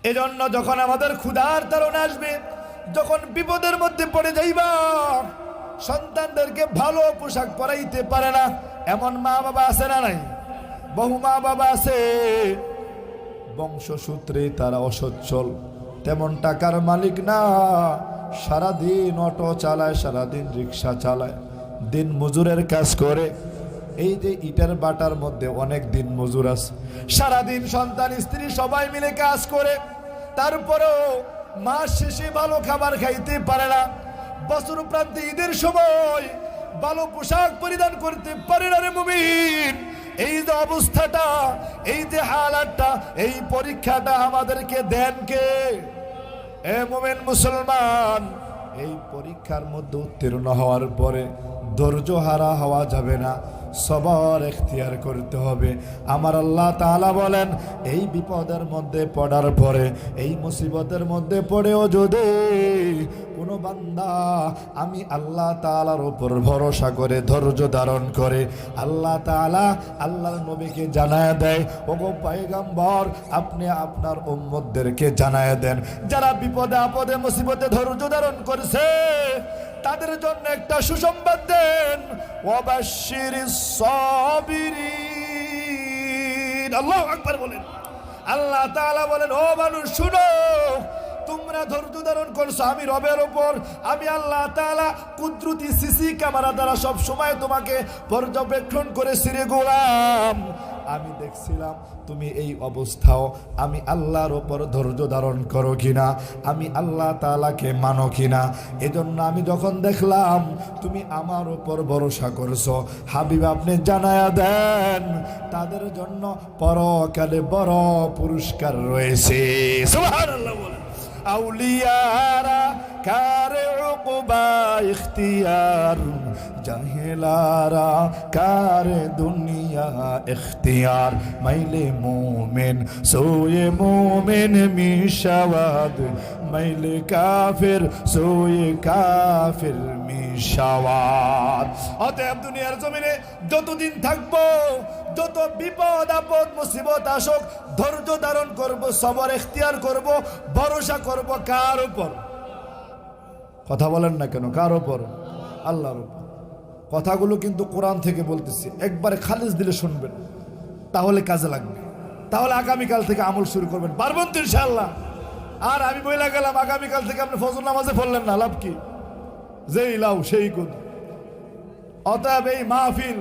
এজন্য যখন আমাদের ক্ষুধার তাড়না আসবে, যখন বিপদের মধ্যে পড়ে যাইবা, সন্তানদেরকে ভালো পোশাক পরাইতে পারে না এমন মা বাবা আছে না নাই? বহু মা বাবা আছে বংশসূত্রে তারা অসচ্ছল, তেমন টাকার মালিক না, সারাদিন অটো চালায়, সারাদিন রিক্সা চালায়, দিন মজুরের কাজ করে। এই যে ইটার বাটার মধ্যে অনেক দিন মজুর আছে, সারাদিন সন্তান স্ত্রী সবাই মিলে কাজ করে, তারপরেও মাস শেষে ভালো খাবার খাইতে পারে না, বছর প্রান্তে ঈদের সময় ভালো পোশাক পরিধান করতে পারে না রে মুমিন। এই যে অবস্থাটা, এই যে হালাতটা, এই পরীক্ষাটা আমাদেরকে দেন কে? এ মুমিন মুসলমান, এই পরীক্ষার মধ্যে উত্তীর্ণ হওয়ার পরে ধৈর্য হারা হওয়া যাবে না, সবর এখতিয়ার করতে হবে। আমার আল্লাহ তাআলা বলেন, এই বিপদের মধ্যে পড়ার পরে, এই মুসিবতের মধ্যে পড়েও যদি কোনো বান্দা আমি আল্লাহ তাআলার উপর ভরসা করে ধৈর্য ধারণ করে, আল্লাহ তাআলা আল্লাহর নবীকে জানায় দেয়, ওগো পয়গম্বর আপনি আপনার উম্মতদেরকে জানায় দেন, যারা বিপদে আপদে মুসিবতে ধৈর্য ধারণ করছে তাদের জন্য একটা সুসংবাদ দেন, ওয়াবাশশিরিস সাবিরিন। আল্লাহু আকবার বলেন। আল্লাহ তাআলা বলেন, ও মানুষ শুনো, তোমরা ধৈর্য ধারণ করছো আমি রবের উপর, আমি আল্লাহ তাআলা কুদরতি সিসি ক্যামেরা দ্বারা সব সময় তোমাকে পর্যবেক্ষণ করেছি রে গোলাম। আমি দেখছিলাম তুমি এই অবস্থাও আমি আল্লাহর উপর ধৈর্য ধারণ করো কিনা, আমি আল্লাহ তাআলাকে মানো কিনা। এজন্য আমি যখন দেখলাম তুমি আমার উপর ভরসা করছো, হাবিব আপনি জানায়া দেন তাদের জন্য পরকালে বড় পুরস্কার রয়েছে। সুবহানাল্লাহ বলেন। আউলিয়ারা কারে উকবা ইখতিয়ার, জাহেলারা কারে দুনিয়া ইখতিয়ার, মাইলে মোমেন সোয়ে মোমেন মিশাওয়াদ, মাইলে কাফের সোয়ে কাফের মিশাওয়াদ। অতএব দুনিয়ার জমিনে যতদিন থাকবো, যত বিপদ আপদ মুসিবত আসুক, ধৈর্য ধারণ করব, সবর এখতিয়ার করব, ভরসা করব কার উপর? কথা বলেন না কেন? কার উপর? আল্লাহর উপর। কথাগুলো কিন্তু কোরআন থেকে বলতেছি, একবারে খালিস দিলে শুনবেন, তাহলে কাজে লাগবে, তাহলে আগামীকাল থেকে আমল শুরু করবেন, পারবেন তো ইনশাআল্লাহ। আর আমি বইলা গেলাম আগামীকাল থেকে আপনি ফজর নামাজে পড়লেন না, লাভ কি? যেই লাও সেই কুদ। অতএব এই মাহফিল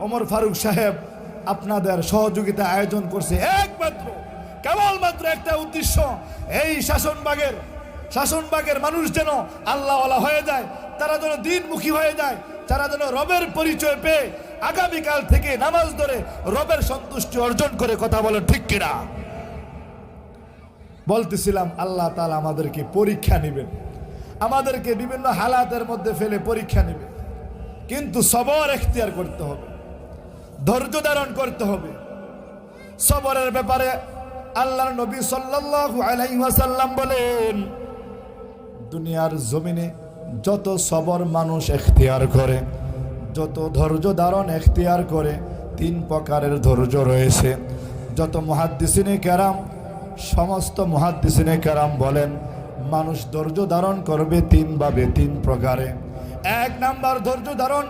ওমর ফারুক সাহেব আপনাদের সহযোগিতা আয়োজন করছে একমাত্র কেবলমাত্র একটা উদ্দেশ্য, এই শাসনবাগের মানুষ যেন আল্লাহওয়ালা হয়ে যায়, তারা যেন দিনমুখী হয়ে যায়, তারা যেন রবের পরিচয় পেয়ে আগামীকাল থেকে নামাজ ধরে রবের সন্তুষ্টি অর্জন করে। কথা বলেন ঠিক কিনা? বলতেছিলাম আল্লাহ তাআলা আমাদেরকে পরীক্ষা নেবেন, আমাদেরকে বিভিন্ন হালাতের মধ্যে ফেলে পরীক্ষা নেবে, কিন্তু সবর এখতিয়ার করতে হবে, ধৈর্য ধারণ করতে হবে। সবরের ব্যাপারে আল্লাহর নবী সাল্লাল্লাহু আলাইহি ওয়াসাল্লাম বলেন, দুনিয়ার জমিনে যত সবর মানুষ এখতিয়ার করে, যত ধৈর্য ধারণ এখতিয়ার করে, তিন প্রকারের ধৈর্য রয়েছে। যত মুহাদ্দিসিনে কেরাম, সমস্ত মুহাদ্দিসিনে কেরাম বলেন মানুষ ধৈর্য ধারণ করবে তিন ভাবে, তিন প্রকারে। এক নাম্বার ধৈর্য ধারণ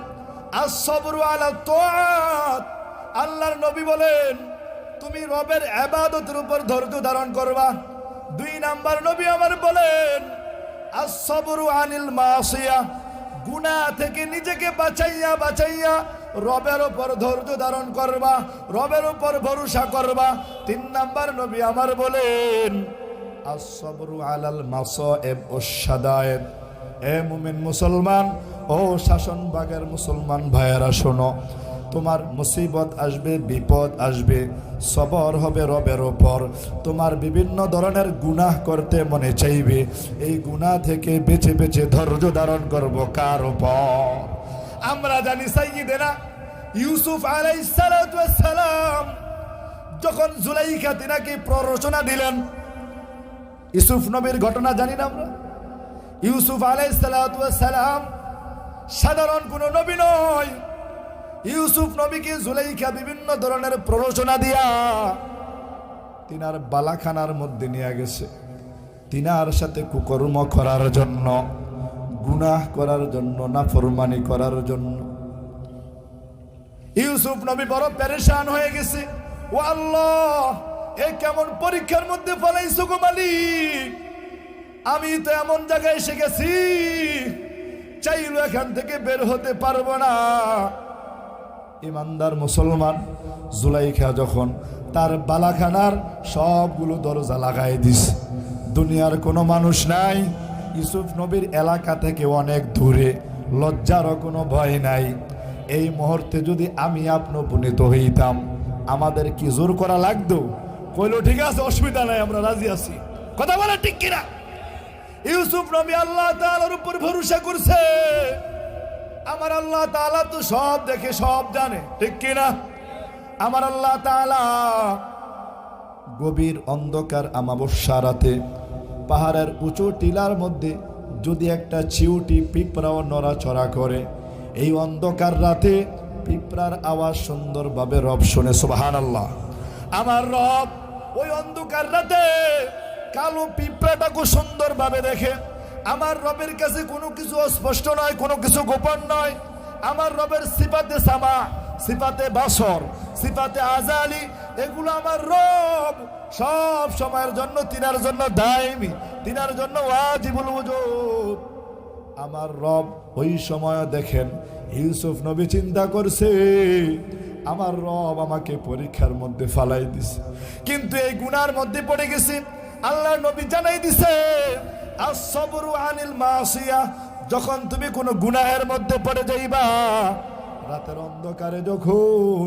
আস-সাবরু আলা তাআত। আল্লাহর নবী বলেন তুমি রবের ইবাদতের উপর ধৈর্য ধারণ করবা। দুই নাম্বার নবী আমার বলেন আস-সাবরু আনিল মাসিয়া, গুনাহ থেকে নিজেকে বাঁচাইয়া রবের উপর ধৈর্য ধারণ করবা, রবের উপর ভরসা করবা। তিন নাম্বার নবী আমার বলেন আস-সাবরু আলাল মাসায়েব ওয়াস শাদায়েদ। এ মুমিন মুসলমান, ও শাসনবাগের মুসলমান ভাইয়েরা শোনো, তোমার মুসিবত আসবে, বিপদ আসবে, সবর হবে রবের ওপর। তোমার বিভিন্ন ধরনের গুনাহ করতে মনে চাইবে, এই গুনাহ থেকে বেঁচে বেঁচে ধৈর্য ধারণ করব কার ওপর? আমরা জানি সাইয়্যিদেনা ইউসুফ আলাইহিস সালাতু ওয়াস সালাম যখন জুলাইখা তিনাকে প্ররোচনা দিলেন, ইউসুফ নবীর ঘটনা জানি না আমরা। ইউসুফ আলাইহিস সালাতু ওয়াস সালাম সাধারণ কোনো নবী নয়। ইউসুফ নবীকে জুলাইখা বিভিন্ন ধরনের প্ররোচনা দিয়া তিনার বালাখানার মধ্যে নিয়ে গেছে তিনার সাথে কুকর্ম করার জন্য, গুনাহ করার জন্য, নাফরমানি করার জন্য। ইউসুফ নবী বড় পেরেশান হয়ে গেছে। ও আল্লাহ, এ কেমন পরীক্ষার মধ্যে ফলাইছো গো মালিক, আমি তো এমন জায়গায় এসে গেছি চাইলে এখান থেকে বের হতে পারবো না। ইমানদার মুসলমান জুলাইখা যখন তার বালাখানার সবগুলো দরজা লাগাই দিছে, দুনিয়ার কোনো মানুষ নাই, ইউসুফ নবীর এলাকা থেকে অনেক দূরে, লজ্জারও কোনো ভয় নাই। এই মুহূর্তে যদি আমি আপনি উপনীত হইতাম, আমাদের কি জোর করা লাগতো? কইলো ঠিক আছে, অসুবিধা নাই, আমরা রাজি আছি। কথা বলে ঠিক কিনা? ইউসুফ নবী আল্লাহ তাআলার উপর ভরসা করছে। আমার আল্লাহ তাআলা তো সব দেখে সব জানে, ঠিক কিনা? আমার আল্লাহ তাআলা গভীর অন্ধকার আমাবস্যা রাতে পাহাড়ের উঁচু টিলার মধ্যে যদি একটা চিউটি পিঁপড়াও নড়াচড়া করে, এই অন্ধকার রাতে পিঁপড়ার আওয়াজ সুন্দরভাবে রব শুনে। সুবহানাল্লাহ। আমার রব ওই অন্ধকার রাতে কালো পিঁপড়াটাকে সুন্দরভাবে দেখে। আমার রবের কাছে কোনো কিছু অস্পষ্ট নয়, কোনো কিছু গোপন নয়। আমার রবের সিফাতে সামা, সিফাতে বাসর, সিফাতে আজালি, এগুলো আমার রব সব সময়ের জন্য তিনার জন্য দায়মি, তিনার জন্য ওয়াজিবুল উজুদ। আমার রব ওই সময় দেখেন ইউসুফ নবী চিন্তা করছে, আমার রব আমাকে পরীক্ষার মধ্যে ফালাই দিছে, কিন্তু এই গুনার মধ্যে পড়ে গেছি। আল্লাহর নবী জানাই দিছে, আস-সাবরু আনিল মাসিয়া, যখন তুমি কোনো গুনাহের মধ্যে পড়ে যাইবা, রাতের অন্ধকারে যখন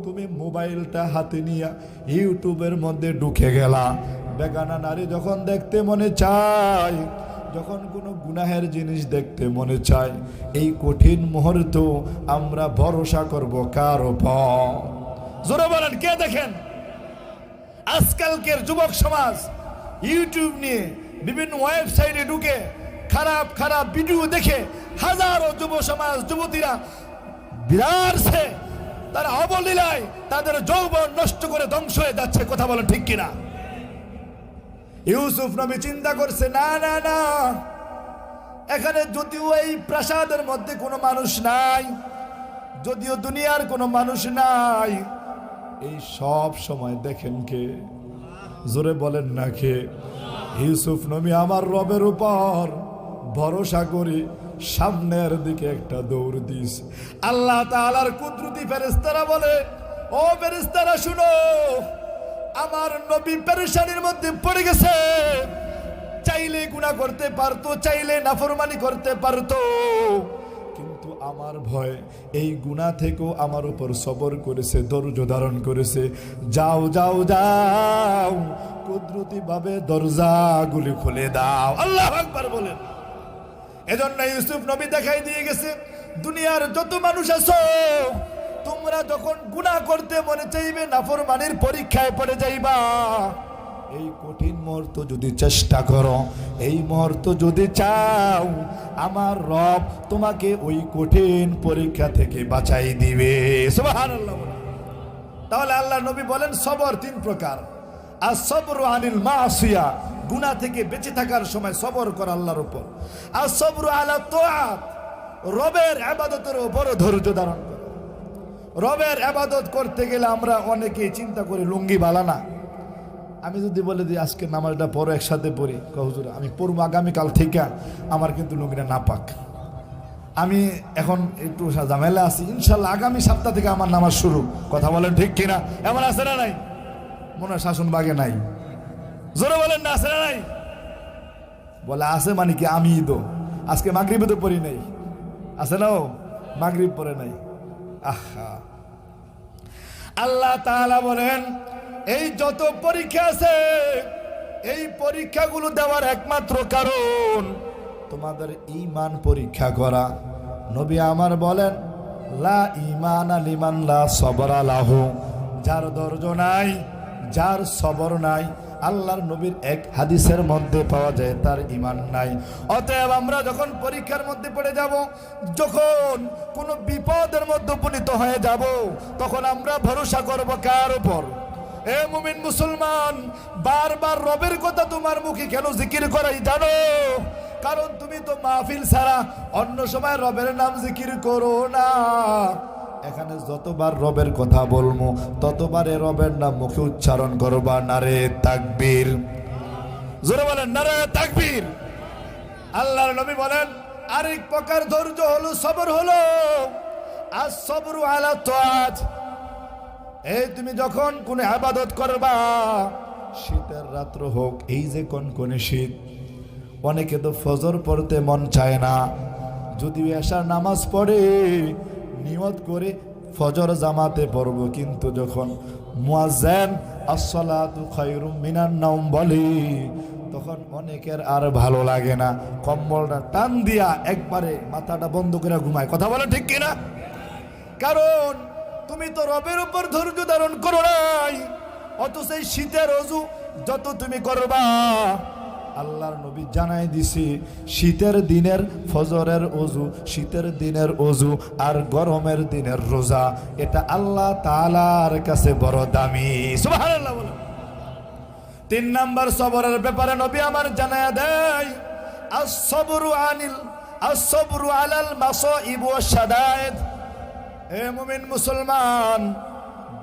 তুমি মোবাইলটা হাতে নিয়ে ইউটিউবের মধ্যে ঢুকে গেলা, বেগানা নারী যখন দেখতে মনে চায়, যখন কোনো গুনাহের জিনিস দেখতে মনে চায়, এই কঠিন মুহূর্ত আমরা ভরসা করব কার উপর? জোরে বলেন, কে? দেখেন আজকালকের যুবক সমাজ ইউটিউব নিয়ে বিভিন্ন ওয়েবসাইটে ঢুকে খারাপ খারাপ ভিডিও দেখে হাজারো যুব সমাজ যুবতীরা বিরারছে, তারা অবলীলায় তাদের যৌবন নষ্ট করে ধ্বংস হয়ে যাচ্ছে। কথা বলেন ঠিক কিনা? ইউসুফ নবী চিন্তা করছে, না না না, এখানে যদিও এই প্রাসাদের মধ্যে কোনো মানুষ নাই, যদিও দুনিয়ার কোনো মানুষ নাই, এই সব সময় দেখেন কে? জোরে বলেন না কে? ইউসুফ নবী আমার রবের উপর ভরসা করে সামনের দিকে একটা দৌড় দিস। আল্লাহ তাআলার কুদরতি ফেরেশতারা বলে, ও ফেরেশতারা শুনো, আমার নবী পেরেশানির মধ্যে পড়ে গেছে, চাইলে গুনাহ করতে পারতো, চাইলে নাফরমানি করতে পারতো, কিন্তু আমার ভয় এই গুনাহ থেকেও আমার উপর সবর করেছে, ধৈর্য ধারণ করেছে। যাও যাও যাও, কুদরতি ভাবে দরজাগুলি খুলে দাও। আল্লাহু আকবার বলেন। এজন্য ইউসুফ নবী দেখাই দিয়ে গেছে, দুনিয়ার যত মানুষ আছো, তোমরা যখন গুনাহ করতে মনে চাইবে, নাফরমানির পরীক্ষায় পড়ে যাইবা, এই কঠিন মুহূর্ত যদি চেষ্টা করো, এই মুহূর্ত যদি চাও, আমার রব তোমাকে ওই কঠিন পরীক্ষা থেকে বাঁচাই দিবে। সুবহানাল্লাহ। তাহলে আল্লাহ নবী বলেন সবর তিন প্রকার। আস-সাবরু আনিল মাসিয়া, গুনাহ থেকে বেঁচে থাকার সময় সবর করা আল্লাহর উপর। আস-সাবরু আলা তাআত, রবের ইবাদতের উপর ধৈর্য ধারণ করা। রবের ইবাদত করতে গেলে আমরা অনেকেই চিন্তা করি লুঙ্গি বালা না। আমি যদি বলে দিই আজকে নামাজটা পড়ো, একসাথে পড়ি, হুজুর আমি পড়বো আগামীকাল থেকে, আমার কিন্তু লুঙ্গিটা নাপাক, আমি এখন একটু ঝামেলা আছি, ইনশাল্লাহ আগামী সপ্তাহ থেকে আমার নামাজ শুরু। কথা বলেন ঠিক কিনা? এমন আছে না নাই? মনে হয় শাসন বাগে নাই। জোরে বলেন না, আছে না নাই? বলে আছে মানে কি? আমি তো আজকে মাগরিবে তো পড়ি নাই, আছে না? মাগরিব পড়ে নাই। আহা, আল্লাহ তাআলা বলেন এই যত পরীক্ষা আছে, এই পরীক্ষাগুলো দেওয়ার একমাত্র কারণ তোমাদের ঈমান পরীক্ষা করা। নবী আমার বলেন, লা ঈমানা লিমান লা সবরা লাহু, যার ধৈর্য নাই, যার সবর নাই, আল্লাহর নবীর এক হাদিসের মধ্যে পাওয়া যায় তার ঈমান নাই। অতএব আমরা যখন পরীক্ষার মধ্যে পড়ে যাব, যখন কোনো বিপদের মধ্যে উপনীত হয়ে যাব, তখন আমরা ভরসা করব কার উপর? এ মুমিন মুসলমান, বারবার রবের কথা তোমার মুখে কেন জিকির করাই জানো? কারণ তুমি তো মাহফিল ছাড়া অন্য সময় রবের নাম জিকির করো না। এখানে যতবার রবের কথা বলবো ততবারে রবের নাম মুখে উচ্চারণ করবা। নারে তাকবীর, জোরে বলেন নারে তাকবীর। আল্লাহর নবী বলেন আরেক প্রকার ধৈর্য হলো, সবর হলো as-sabru ala তাআত। এই তুমি যখন কোন ইবাদত করবা, শীতের রাত্র হোক, এই যে কনকনে শীত, অনেকে তো ফজর পড়তে মন চায় না, যদি এশার নামাজ পড়ে নিয়ত করে ফজর জামাতে পড়ব, কিন্তু যখন মুয়াজ্জিন as-সালাতু খায়রুম মিনান নাওম বলে তখন অনেকের আর ভালো লাগে না, কম্বলটা টান দিয়া একবারে মাথাটা বন্ধ করে ঘুমায়। কথা বলে ঠিক কিনা? কারণ তুমি তো রবের উপর ধৈর্য ধারণ করো নাই। অথচ এই শীতের অজু যত তুমি করবা, আল্লাহর নবী জানাই দিছি শীতের দিনের ফজরের অজু, শীতের দিনের অজু আর গরমের দিনের রোজা, এটা আল্লাহ তাআলার কাছে বড় দামি। সুবহানাল্লাহ বলো। 3 নাম্বার সবরের ব্যাপারে নবী আমার জানায়া দেয় as-sabru আলাল মাসাইব ওয়াশ শাদায়েদ। হে মুমিন মুসলমান,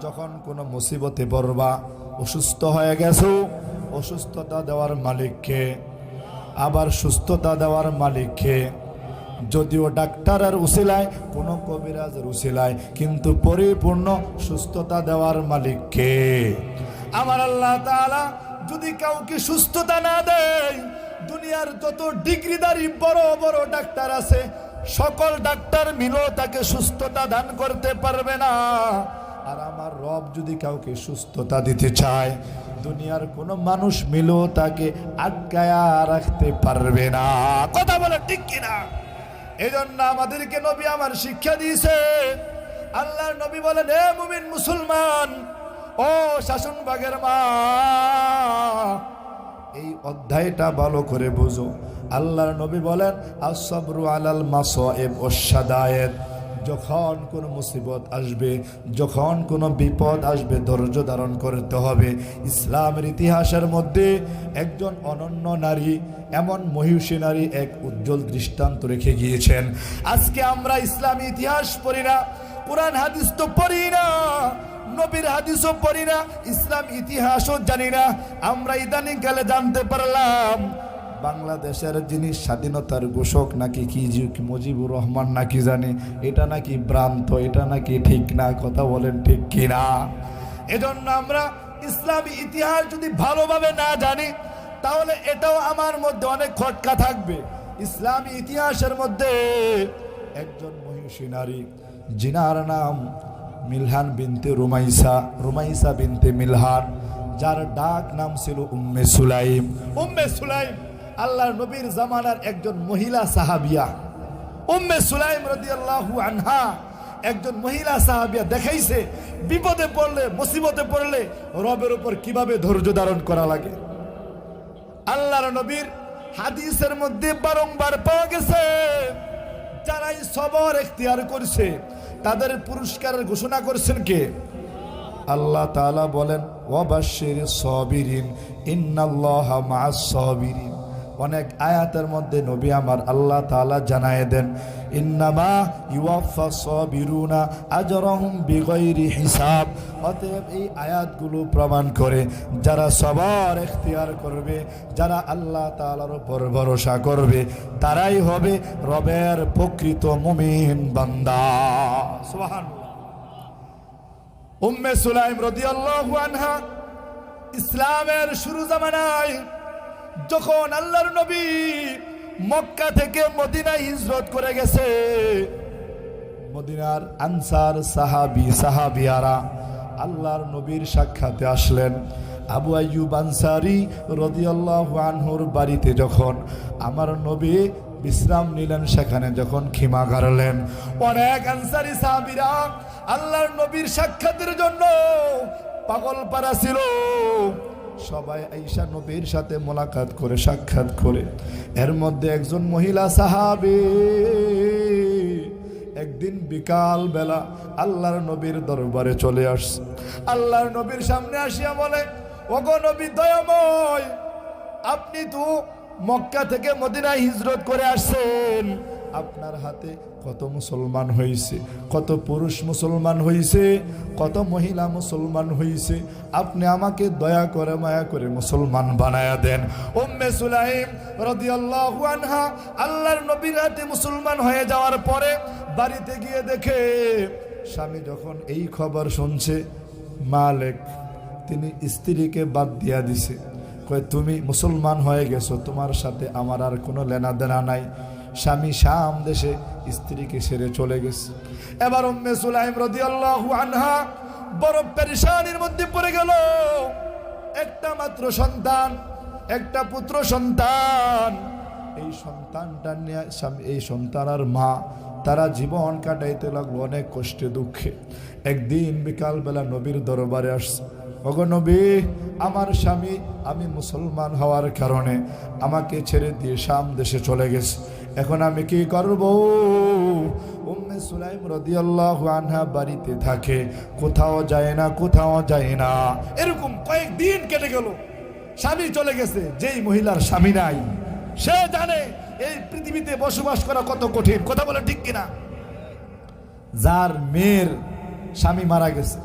যখন কোনো মুসিবতে পড়বা, অসুস্থ হয়ে গেছো, অসুস্থতা দেওয়ার মালিককে, আবার সুস্থতা দেওয়ার মালিককে, যদিও ডাক্তারের উসিলায়, কোনো কবিরাজের উসিলায়, কিন্তু পরিপূর্ণ সুস্থতা দেওয়ার মালিককে। আমার আল্লাহ তাআলা যদি কাউকে সুস্থতা না দেয়, দুনিয়ার যত ডিগ্রিধারী বড় বড় ডাক্তার আছে, সকল ডাক্তার মিলেও তাকে সুস্থতা দান করতে পারবে না। আর আমার রব যদি কাউকে সুস্থতা দিতে চায়, দুনিয়ার কোনো মানুষ মিলেও তাকে আটকায়া রাখতে পারবে না। কথা বলে ঠিক কিনা? এই জন্য আমাদেরকে নবী আমার শিক্ষা দিয়েছে। আল্লাহর নবী বলেন, হে মুমিন মুসলমান, ও শাসনবাগের মা, এই অধ্যায়টা ভালো করে বুঝো। আল্লাহর নবী বলেন as-sabru আলাল মাসাইব ওয়াশ শাদায়েদ। যখন কোনো মুসিবত আসবে, যখন কোনো বিপদ আসবে, ধৈর্য ধারণ করতে হবে। ইসলামের ইতিহাসের মধ্যে একজন অনন্য নারী, এমন মহিষী নারী এক উজ্জ্বল দৃষ্টান্ত রেখে গিয়েছেন। আজকে আমরা ইসলামী ইতিহাস পড়ি না, কোরআন হাদিস তো পড়ি না, নবীর হাদিসও পড়ি না, ইসলাম ইতিহাসও জানি না। আমরা ইদানিং কালে জানতে পারলাম বাংলাদেশের যিনি স্বাধীনতার ঘোষক নাকি কি মুজিবুর রহমান নাকি জানি, এটা নাকি ভ্রান্ত, এটা নাকি ঠিক না। কথা বলেন ঠিক কিনা? এজন্য আমরা ইসলামী ইতিহাস যদি ভালোভাবে না জানি, তাহলে এটাও আমার মধ্যে অনেক খটকা থাকবে। ইসলামী ইতিহাসের মধ্যে একজন মহিষী নারী, জিনার নাম মিলহান বিনতে রুমাইসা বিনতে মিলহান, যার ডাক নাম ছিল উম্মে সুলাইম। উম্মে সুলাইম আল্লাহর নবীর জামানার একজন মহিলা সাহাবিয়া। উম্মে সুলাইম রাদিয়াল্লাহু আনহা একজন মহিলা সাহাবিয়া, দেখাইছে বিপদে পড়লে, মুসিবতে পড়লে রবের উপর কিভাবে ধৈর্য ধারণ করা লাগে। আল্লাহর নবীর হাদিসের মধ্যে বারংবার পাওয়া গেছে, যারাই সবর এখতিয়ার করছে তাদের পুরস্কারের ঘোষণা করছেন কে? আল্লাহ তাআলা বলেন ওয়াবাশশিরিস সাবিরিন ইন্নাল্লাহা মাআস সাবিরিন। অনেক আয়াতের মধ্যে নবী আমার আল্লাহ তাআলা জানায় দেন ইন্নামা ইউওয়াফাস সাবিরুনা আজরাহুম বিগাইরি হিসাব। অতএব এই আয়াতগুলো প্রমাণ করে যারা সবর এখতিয়ার করবে, যারা আল্লাহ তাআলার উপর ভরসা করবে, তারাই হবে রবের প্রকৃত মুমিন বান্দা। সুবহানাল্লাহ। উম্মে সুলাইম রাদিয়াল্লাহু আনহা ইসলামের শুরু জামানায় যখন আল্লাহর নবী মক্কা থেকে মদিনায় হিজরত করে গেছে, মদিনার আনসার সাহাবিয়ারা আল্লাহর নবীর সাক্ষাতে আসলেন। আবু আইয়ুব আনসারী রাদিয়াল্লাহু আনহুর বাড়িতে যখন আমার নবী বিশ্রাম নিলেন, সেখানে যখন খিমা গাড়লেন, অনেক আনসারী সাহাবীরা আল্লাহর নবীর সাক্ষাতের জন্য পাগল পারা ছিল। সবাই আয়েশা নবীর সাথে মোলাকাত করে, সাক্ষাৎ করে। এর মধ্যে একজন মহিলা সাহাবী একদিন বিকাল বেলা আল্লাহর নবীর দরবারে চলে আসছে। আল্লাহর নবীর সামনে আসিয়া বলে, ওগো নবী দয়াময়, আপনি তো মক্কা থেকে মদিনায় হিজরত করে আসছেন, আপনার হাতে কত মুসলমান হয়েছে, কত পুরুষ মুসলমান হয়েছে, কত মহিলা মুসলমান হয়েছে, আপনি আমাকে দয়া করে মায়া করে মুসলমান বানায়া দেন। উম্মে সুলাইম রাদিয়াল্লাহু আনহা আল্লাহর নবীর হাতে মুসলমান হয়ে যাওয়ার পরে বাড়িতে গিয়ে দেখে স্বামী যখন এই খবর শুনছে, মালিক তিনি স্ত্রীকে বাদ দিয়া দিছে, কয় তুমি মুসলমান হয়ে গেছো, তোমার সাথে আমার আর কোনো লেনা দেনা নাই। স্বামী শাম দেশে স্ত্রীকে ছেড়ে চলে গেছে। এবার উম্মে সুলাইম রাদিয়াল্লাহু আনহা বড় পেরেশানির মধ্যে পড়ে গেল। একটা মাত্র সন্তান, একটা পুত্র সন্তান, এই সন্তানটা নিয়ে এই সন্তান আর মা তারা জীবন কাটাইতে লাগলো অনেক কষ্টে দুঃখে। একদিন বিকালবেলা নবীর দরবারে আসছে, ওগো নবী, আমার স্বামী আমি মুসলমান হওয়ার কারণে আমাকে ছেড়ে দিয়ে শাম দেশে চলে গেছে, এখন আমি কি করব? উম্মে সুলাইম রাদিয়াল্লাহু আনহা বাড়িতে থাকে, কোথাও যায় না, কোথাও যায় না। এরকম কয়েকদিন কেটে গেল, স্বামী চলে গেছে। যেই মহিলার স্বামী নাই সে জানে এই পৃথিবীতে বসবাস করা কত কঠিন। কথা বলে ঠিক কিনা? যার মেয়ের স্বামী মারা গেছে,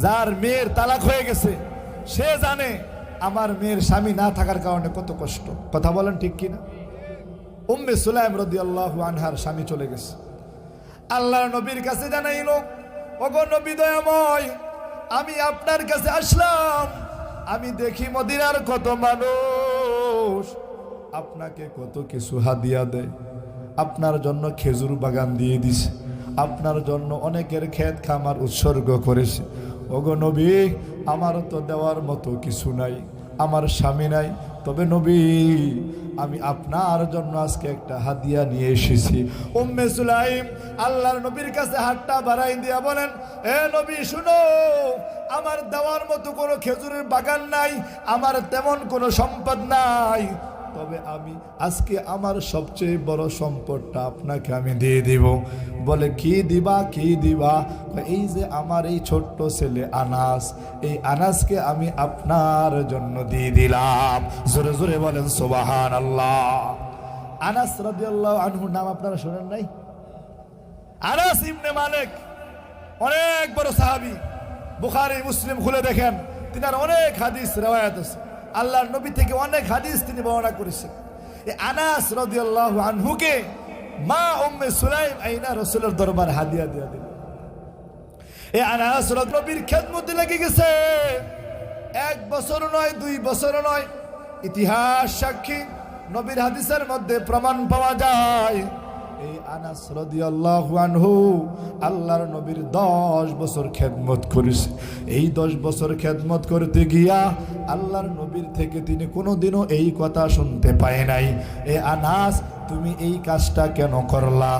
যার মেয়ের তালাক হয়ে গেছে, সে জানে আমার মেয়ের স্বামী না থাকার কারণে কত কষ্ট। কথা বলেন ঠিক কিনা? উম্মে সুলাইম রাদিয়াল্লাহু আনহার স্বামী চলে গেছে। আল্লাহর নবীর কাছে জানাইলো, ওগো নবী দয়াময়, আমি আপনার কাছে আসলাম, আমি দেখি মদিনার কত মানুষ আপনাকে কত কিছু হাদিয়া দেয়, আপনার জন্য খেজুর বাগান দিয়ে দিছে, আপনার জন্য অনেকের ক্ষেত খামার উৎসর্গ করেছে। ওগো নবী, আমার তো দেওয়ার মতো কিছু নাই, আমার স্বামী নাই, তবে নবী আমি আপনার জন্য আজকে একটা হাদিয়া নিয়ে এসেছি। উম্মে সুলাইম আল্লাহর নবীর কাছে হাতটা বাড়াই দিয়া বলেন, এ নবী শুনো, আমার দেওয়ার মতো কোনো খেজুরের বাগান নাই, আমার তেমন কোনো সম্পদ নাই, তবে আমি আজকে আমার সবচেয়ে বড় সম্পদটা আপনাকে আমি দিয়ে দিব। বলে কি দিবা, কি দিবা? এই যে আমার এই ছোট্ট ছেলে আনাস, এই আনাসকে আমি আপনার জন্য দিয়ে দিলাম। জোরে জোরে বলেন সুবহানাল্লাহ। আনাস রাদিয়াল্লাহু আনহু নাম আপনারা শুনেন নাই? আনাস ইবনে মালিক অনেক বড় সাহাবী, বুখারী মুসলিম খুলে দেখেন, তিনার অনেক হাদিস রওয়ায়াত আছে, আল্লাহর নবী থেকে অনেক হাদিস তিনি বর্ণনা করেছেন। এই আনাস রাদিয়াল্লাহু আনহুকে মা উম্মে সুলাইম আইনা রাসূলের দরবার হাদিয়া দিয়া দিল। এই আনাস নবীর খেদমতে লেগে গেছে, 1 বছর নয়, 2 বছর নয়, ইতিহাস সাক্ষী, নবীর হাদিসের মধ্যে প্রমাণ পাওয়া যায়। এই আনাস রাদিয়াল্লাহু আনহু আল্লাহর নবীর 10 বছর খেদমত করেছে। এই 10 বছর খেদমত করতে গিয়া আল্লাহর নবীর থেকে তিনি কোনোদিনও এই কথা শুনতে পায় নাই, এ আনাস তুমি এই কাজটা কেন করলা,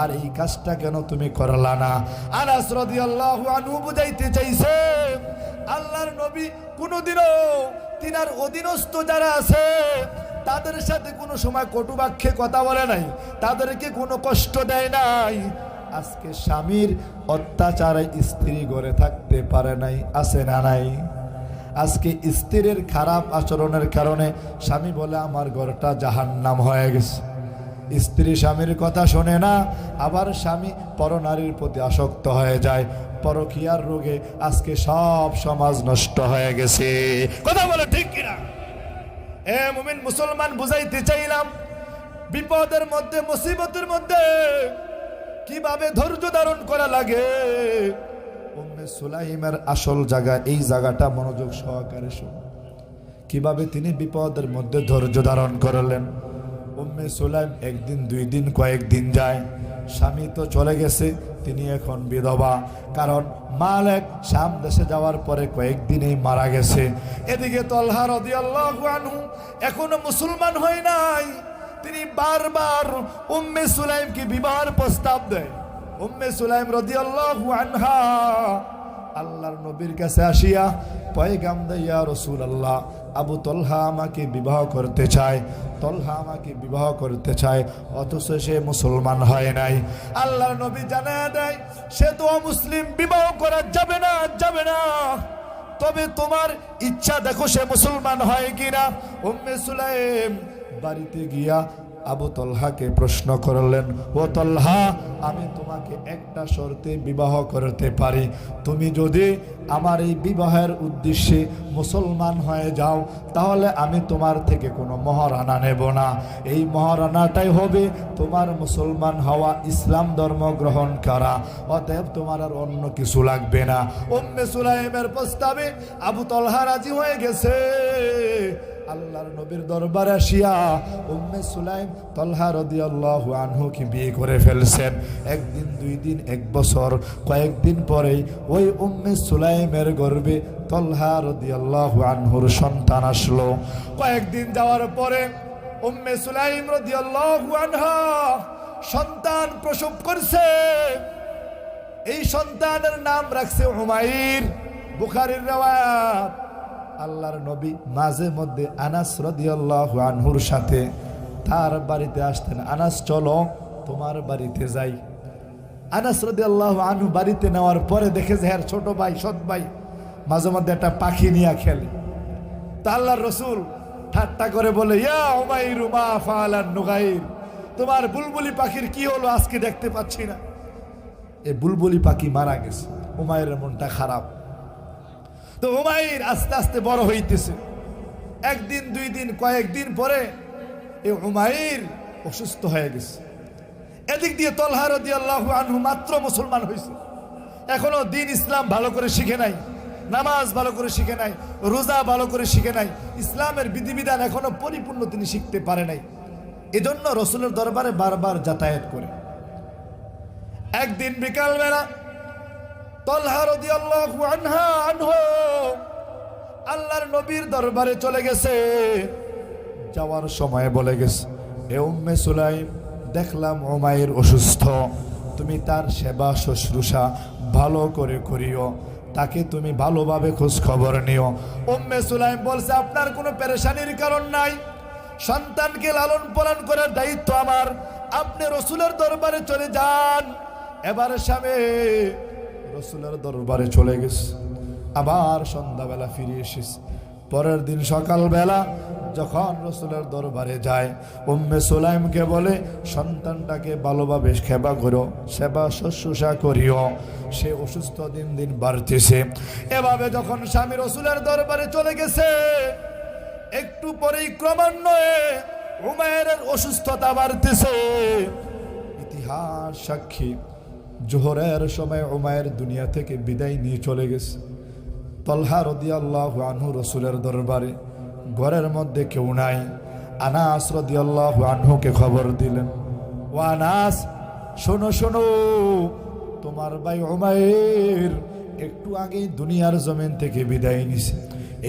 আর এই কাজটা কেন তুমি করলা না? আনাস রাদিয়াল্লাহু আনহু বুঝাইতে চাইছে আল্লাহর নবী কোনোদিনও তিনার অধীনস্থ যারা আছে তাদের সাথে কোনো সময় কটু বাক্যে কথা বলে নাই, তাদেরকে কোনো কষ্ট দেয় নাই। আজকে স্বামীর অত্যাচারে স্ত্রী ঘরে থাকতে পারে নাই, আছে না নাই? আজকে স্ত্রীর খারাপ আচরণের কারণে স্বামী বলে আমার ঘরটা জাহান্নাম হয়ে গেছে। স্ত্রী স্বামীর কথা শোনে না, আবার স্বামী পরনারীর প্রতি আসক্ত হয়ে যায়। পরকীয়ার রোগে আজকে সব সমাজ নষ্ট হয়ে গেছে। কথা বলে ঠিক কিনা? এ মুমিন মুসলমান, বুঝাইতে চাইলাম বিপদের মধ্যে, মুসিবতের মধ্যে কিভাবে ধৈর্য ধারণ করা লাগে। উম্মে সুলাইমের আসল জায়গা, এই জায়গাটা মনোযোগ সহকারে শুন, কিভাবে তিনি বিপদের মধ্যে ধৈর্য ধারণ করলেন। উম্মে সুলাইম একদিন, 2 দিন, কয়েকদিন যায়, স্বামী তো চলে গেছে, তিনি এখন বিধবা, কারণ মালিক শাম দেশে যাওয়ার পরে কয়েকদিনেই মারা গেছে। এদিকে তালহা রাদিয়াল্লাহু আনহু এখনো মুসলমান হয় নাই, তিনি বারবার উম্মে সুলাইমকে বিবাহের প্রস্তাব দেয়। উম্মে সুলাইম রাদিয়াল্লাহু আনহা আল্লাহর নবীর কাছে আসিয়া পয়গাম দেয়, ইয়া রাসূলুল্লাহ আবু তলহা আমাকে বিবাহ করতে চায়, তলহা আমাকে বিবাহ করতে চায়, অথচ সে মুসলমান হয় নাই। আল্লাহর নবী জানায়া দেয় সে তো অমুসলিম, বিবাহ করা যাবে না, যাবে না। তবে তোমার ইচ্ছা, দেখো সে মুসলমান হয় কিনা। উম্মে সুলাইম বাড়িতে গিয়া আবু তলহাকে প্রশ্ন করলেন, ও তলহা, আমি তোমাকে একটা শর্তে বিবাহ করতে পারি, তুমি যদি আমার এই বিবাহের উদ্দেশ্যে মুসলমান হয়ে যাও তাহলে আমি তোমার থেকে কোনো মহারানা নেব না, এই মহারানাটাই হবে তোমার মুসলমান হওয়া, ইসলাম ধর্ম গ্রহণ করা, অতএব তোমার আর অন্য কিছু লাগবে না। উম্মে সুলাইমের প্রস্তাবে আবু তলহা রাজি হয়ে গেছে। আল্লাহর নবীর দরবারে আসিয়া উম্মে সুলাইম তলহা রাদিয়াল্লাহু আনহুকে বিয়ে করে ফেলছেন। একদিন, দুই দিন, এক বছর, কয়েকদিন পরেই ওই উম্মে সুলাইমের গর্ভে তলহা রাদিয়াল্লাহু আনহুর সন্তান আসলো। কয়েকদিন যাওয়ার পরে উম্মে সুলাইম রাদিয়াল্লাহু আনহা সন্তান প্রসব করছে। এই সন্তানের নাম রাখছে উমাইর। বুখারীর riwayat। আল্লাহর নবী মাঝে মধ্যে আনাস রাদিয়াল্লাহু আনহুর সাথে তার বাড়িতে আসতেন। আনাস, চলো তোমার বাড়িতে যাই। আনাস রাদিয়াল্লাহু আনহু বাড়িতে নেওয়ার পরে দেখে যে হ্যাঁ ছোট ভাই, সৎ ভাই মাঝে মধ্যে একটা পাখি নিয়ে খেলে। তা আল্লাহর রসুল ঠাট্টা করে বলে, ইয়া উমাইরু মা ফাআলান নুগাইর, তোমার বুলবুলি পাখির কি হলো আজকে দেখতে পাচ্ছি না। এই বুলবুলি পাখি মারা গেছে। উমাইরের মনটা খারাপ। তো উমাইর আস্তে আস্তে বড় হইতেছে। একদিন, দুই দিন, কয়েকদিন পরে এই উমাইর অসুস্থ হয়ে গেছে। এদিক দিয়ে তলহা রাদিয়াল্লাহু আনহু মাত্র মুসলমান হয়েছে, এখনো দিন ইসলাম ভালো করে শিখে নাই, নামাজ ভালো করে শিখে নাই, রোজা ভালো করে শিখে নাই, ইসলামের বিধিবিধান এখনো পরিপূর্ণ তিনি শিখতে পারে নাই। এজন্য রসুলের দরবারে বারবার যাতায়াত করে। একদিন বিকালবেলা তলহা রাদিয়াল্লাহু আনহু আল্লাহর নবীর দরবারে চলে গেছে। যাওয়ার সময় বলে গেছে, এ উম্মে সুলাইম, দেখলাম উমাইর অসুস্থ, তুমি তার সেবা শুশ্রূষা ভালো করে করিও, তাকে তুমি ভালোভাবে খোঁজ খবর নিও। উম্মে সুলাইম বলছে, আপনার কোনো পেরেশানির কারণ নাই, সন্তানকে লালন পালন করার দায়িত্ব আমার, আপনি রসুলের দরবারে চলে যান। এবার স্বামী রসুলের দরবারে চলে গেছে। আবার সন্ধ্যাবেলা ফিরে এসেছে। পরের দিন সকালবেলা যখন রসুলের দরবারে যায়, উম্মে সুলাইমকে বলে, সন্তানটাকে ভালোভাবে সেবা করো, সেবা শুশ্রূষা করিও, সে অসুস্থ দিন দিন বাড়তেছে। এভাবে যখন স্বামী রসুলের দরবারে চলে গেছে, একটু পরেই ক্রমান্বয়ে উমাইরের অসুস্থতা বাড়তেছে। ইতিহাস সাক্ষী, জোহরের সময় উমাইর দুনিয়া থেকে বিদায় নিয়ে চলে গেছে। তলহা রাদিয়াল্লাহু আনহু রসুলের দরবারে, ঘরের মধ্যে কেউ নাই। আনাস রাদিয়াল্লাহু আনহুকে খবর দিলেন, ও আনাস, শোনো শোনো, তোমার ভাই উমাইর একটু আগেই দুনিয়ার জমিন থেকে বিদায় নিছে,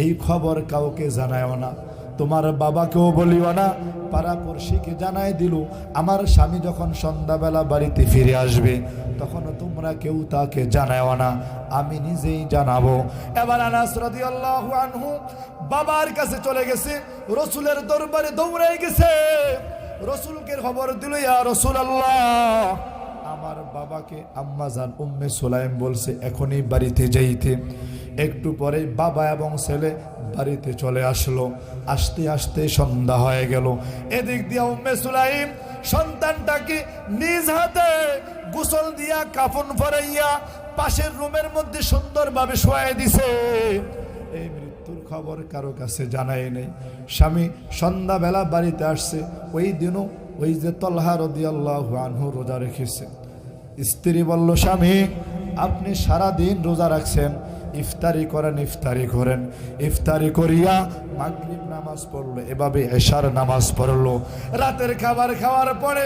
এই খবর কাউকে জানায়ও না, তোমার বাবাকেও বলিও না, পাড়াপড়শিকে জানাই দিল, আমার স্বামী যখন সন্ধ্যাবেলা বাড়িতে ফিরে আসবে তখন তোমরা কেউ তাকে জানাও না, আমি নিজেই জানাবো। এবার আনাস রাদিয়াল্লাহু আনহু বাবার কাছে চলে গেছে, রসুলের দরবারে দৌড়াই গেছে, রসুলকে খবর দিল, ইয়া রাসূলুল্লাহ, আমার বাবাকে আম্মাজান উম্মে সুলাইম বলছে এখনই বাড়িতে যাইতে। একটু পরে বাবা এবং ছেলে বাড়িতে চলে আসলো। আসতে আসতে সন্ধ্যা হয়ে গেল। এদিক দিয়ে উম্মে সুলাইম সন্তানটাকে নিজ হাতে গোসল দিয়া কাফন পরাইয়া পাশের রুমের মধ্যে সুন্দরভাবে শোয়াই দিছে। এই মৃত্যুর খবর কারো কাছে জানাই নেই। স্বামী সন্ধ্যাবেলা বাড়িতে আসছে। ওই দিনও ওই যে তলহা রাদিয়াল্লাহু আনহু রোজা রেখেছে। স্ত্রী বলল, স্বামী আপনি সারাদিন রোজা রাখছেন, ইফতারি করেন, ইফতারি করেন। ইফতারি করিয়া মাগরিব নামাজ পড়লো, এভাবে এশার নামাজ পড়লো। রাতের খাবার খাওয়ার পরে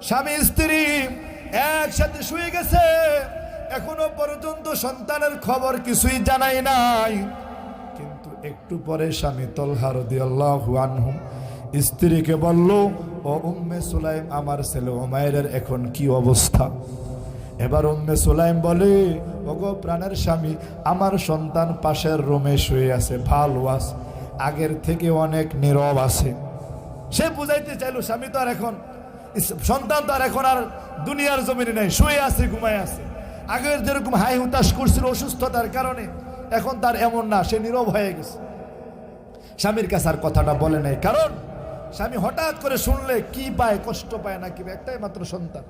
স্বামী স্ত্রী একসাথে শুয়ে গেছে। এখনো পর্যন্ত সন্তানের খবর কিছুই জানাই নাই। কিন্তু একটু পরে স্বামী তলহা রাদিয়াল্লাহু আনহু স্ত্রীকে বলল, ও উম্মে সুলাইম, আমার ছেলে উমাইরের এখন কি অবস্থা? এবার উম্মে সুলাইম বলে, ওগো প্রাণের স্বামী, আমার সন্তান পাশের রুমে শুয়ে আছে, ভালো আছে, আগের থেকে অনেক নীরব আছে। সে বুঝাইতে চাইলো স্বামী তো আর এখন, সন্তান তো আর এখন আর দুনিয়ার জমিনে নেই, শুয়ে আছে, ঘুমায় আছে। আগের যেরকম হাই হুতাশ করছিল অসুস্থতার কারণে, এখন তার এমন না, সে নীরব হয়ে গেছে। স্বামীর কাছে আর কথাটা বলে নাই, কারণ স্বামী হঠাৎ করে শুনলে কি পায়, কষ্ট পায় নাকি, একটাই মাত্র সন্তান।